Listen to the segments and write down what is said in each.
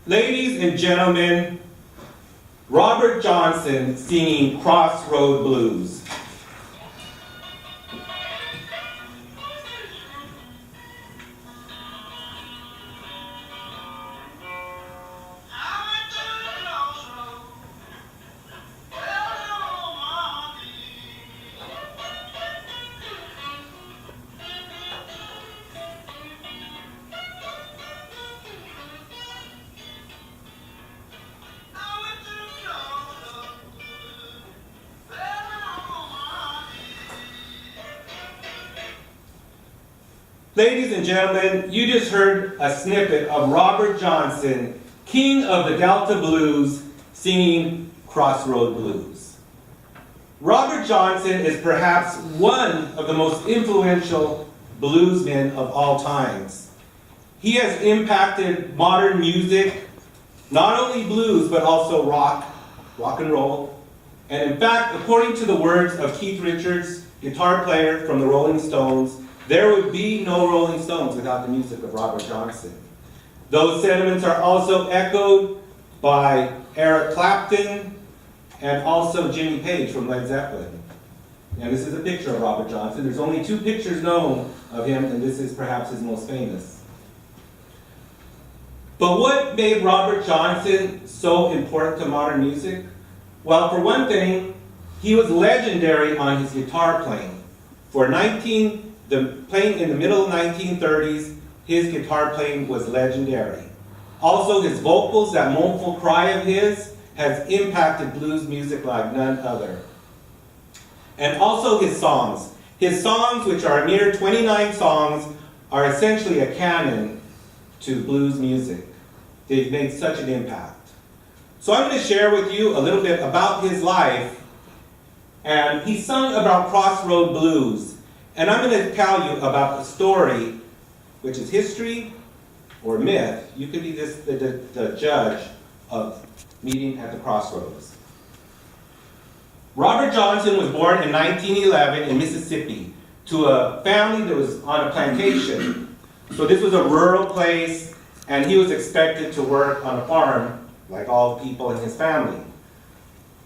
Ladies and gentlemen, Robert Johnson singing Crossroad Blues. Ladies and gentlemen, you just heard a snippet of Robert Johnson, king of the Delta Blues, singing Crossroad Blues. Robert Johnson is perhaps one of the most influential bluesmen of all times. He has impacted modern music, not only blues, but also rock and roll. And in fact, according to the words of Keith Richards, guitar player from the Rolling Stones, there would be no Rolling Stones without the music of Robert Johnson. Those sentiments are also echoed by Eric Clapton and also Jimmy Page from Led Zeppelin. And this is a picture of Robert Johnson. There's only 2 pictures known of him, and this is perhaps his most famous. But what made Robert Johnson so important to modern music? Well, for one thing, he was legendary on his guitar playing. Playing in the middle of the 1930s, his guitar playing was legendary. Also, his vocals, that mournful cry of his, has impacted blues music like none other. And also his songs. His songs, which are a mere 29 songs, are essentially a canon to blues music. They've made such an impact. So I'm going to share with you a little bit about his life. And he sung about Crossroad Blues. And I'm going to tell you about the story, which is history or myth. You could be the judge of meeting at the crossroads. Robert Johnson was born in 1911 in Mississippi to a family that was on a plantation. So this was a rural place, and he was expected to work on a farm like all the people in his family.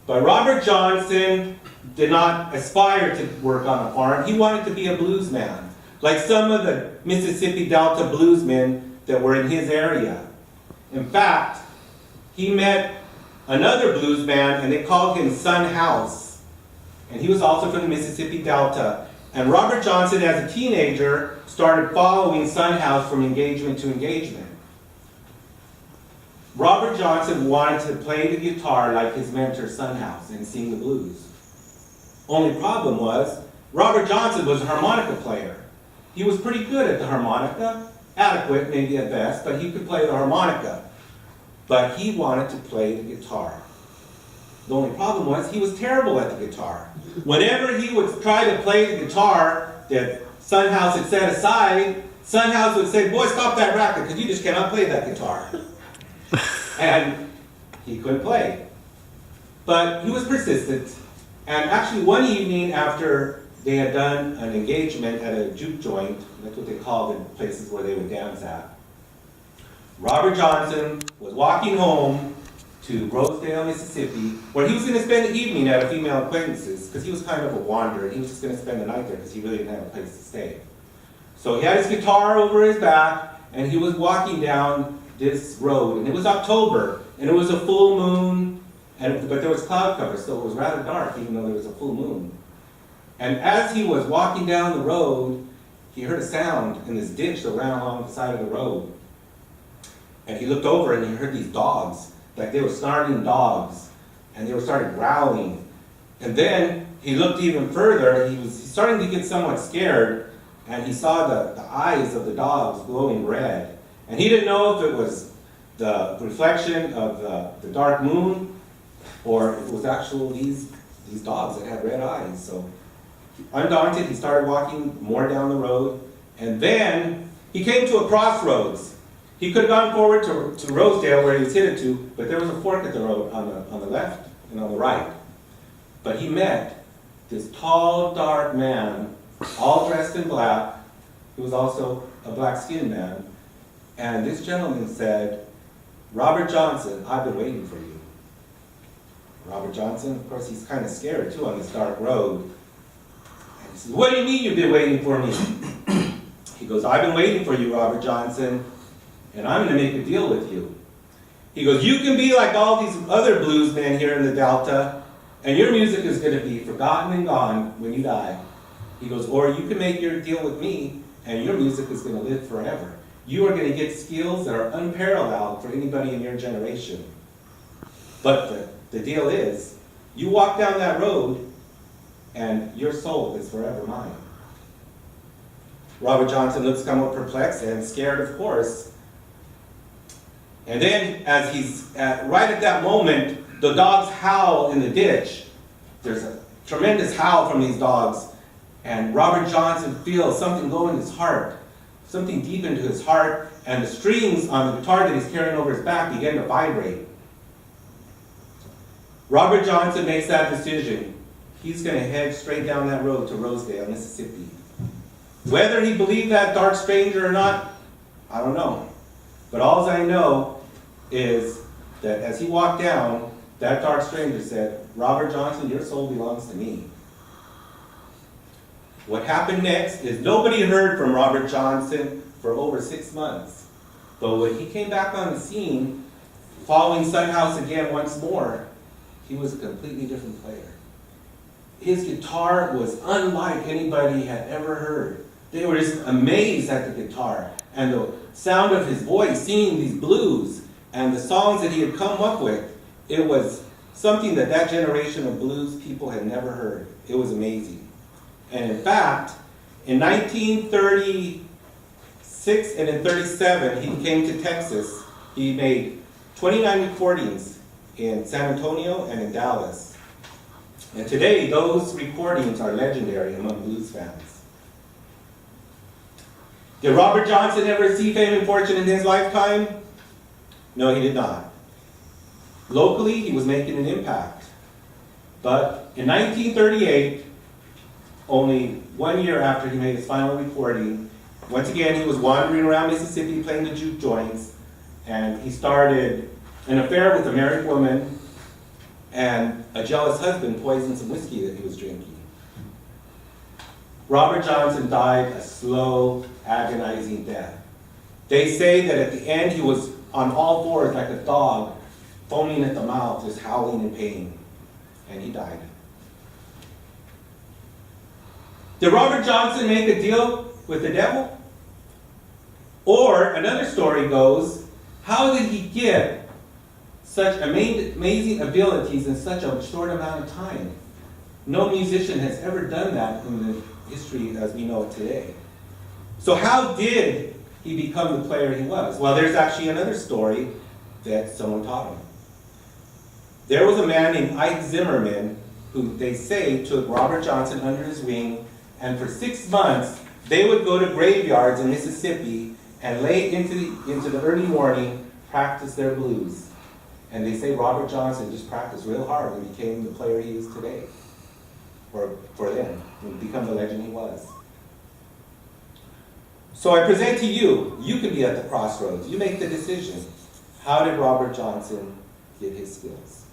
But Robert Johnson did not aspire to work on a farm. He wanted to be a blues man, like some of the Mississippi Delta bluesmen that were in his area. In fact, he met another blues man, and they called him Son House. And he was also from the Mississippi Delta. And Robert Johnson, as a teenager, started following Son House from engagement to engagement. Robert Johnson wanted to play the guitar like his mentor, Son House, and sing the blues. Only problem was, Robert Johnson was a harmonica player. He was pretty good at the harmonica, adequate maybe at best, but he could play the harmonica. But he wanted to play the guitar. The only problem was, he was terrible at the guitar. Whenever he would try to play the guitar that Son House had set aside, Son House would say, "Boy, stop that racket, because you just cannot play that guitar." And he couldn't play. But he was persistent. And actually one evening after they had done an engagement at a juke joint, that's what they called the places where they would dance at, Robert Johnson was walking home to Rosedale, Mississippi, where he was going to spend the evening at a female acquaintance's, because he was kind of a wanderer. He was just going to spend the night there because he really didn't have a place to stay. So he had his guitar over his back, and he was walking down this road, and it was October, and it was a full moon, but there was cloud cover, so it was rather dark even though there was a full moon. And as he was walking down the road, he heard a sound in this ditch that ran along the side of the road. And he looked over and he heard these dogs, like they were snarling dogs, and they were started growling. And then he looked even further, he was starting to get somewhat scared, and he saw the eyes of the dogs glowing red. And he didn't know if it was the reflection of the dark moon, or if it was actually these dogs that had red eyes. So undaunted, he started walking more down the road, and then he came to a crossroads. He could have gone forward to Rosedale where he was headed to, but there was a fork at the road on the left and on the right. But he met this tall, dark man, all dressed in black, who was also a black-skinned man. And this gentleman said, Robert Johnson, I've been waiting for you. Robert Johnson, of course, he's kind of scared too on this dark road. And he says, what do you mean you've been waiting for me? He goes, I've been waiting for you, Robert Johnson, and I'm going to make a deal with you. He goes, you can be like all these other blues men here in the Delta, and your music is going to be forgotten and gone when you die. He goes, or you can make your deal with me, and your music is going to live forever. You are going to get skills that are unparalleled for anybody in your generation. But the deal is, you walk down that road, and your soul is forever mine. Robert Johnson looks somewhat perplexed and scared, of course. And then, as he's right at that moment, the dogs howl in the ditch. There's a tremendous howl from these dogs. And Robert Johnson feels something go in his heart, something deep into his heart, and the strings on the guitar that he's carrying over his back begin to vibrate. Robert Johnson makes that decision. He's going to head straight down that road to Rosedale, Mississippi. Whether he believed that dark stranger or not, I don't know. But all I know is that as he walked down, that dark stranger said, Robert Johnson, your soul belongs to me. What happened next is nobody heard from Robert Johnson for over 6 months. But when he came back on the scene, following Sunhouse again once more, he was a completely different player. His guitar was unlike anybody had ever heard. They were just amazed at the guitar and the sound of his voice singing these blues and the songs that he had come up with. It was something that that generation of blues people had never heard. It was amazing. And in fact, in 1936 and in 37, he came to Texas. He made 29 recordings in San Antonio and in Dallas. And today, those recordings are legendary among blues fans. Did Robert Johnson ever see fame and fortune in his lifetime? No, he did not. Locally, he was making an impact. But in 1938, only 1 year after he made his final recording, once again he was wandering around Mississippi playing the juke joints, and he started an affair with a married woman, and a jealous husband poisoned some whiskey that he was drinking. Robert Johnson died a slow, agonizing death. They say that at the end he was on all fours like a dog, foaming at the mouth, just howling in pain, and he died. Did Robert Johnson make a deal with the devil? Or, another story goes, how did he get such amazing abilities in such a short amount of time? No musician has ever done that in the history as we know it today. So how did he become the player he was? Well, there's actually another story that someone taught him. There was a man named Ike Zimmerman who they say took Robert Johnson under his wing, and for 6 months they would go to graveyards in Mississippi and late into the early morning practice their blues. And they say Robert Johnson just practiced real hard and became the player he is today. Or for them, and become the legend he was. So I present to you, you can be at the crossroads. You make the decision. How did Robert Johnson get his skills?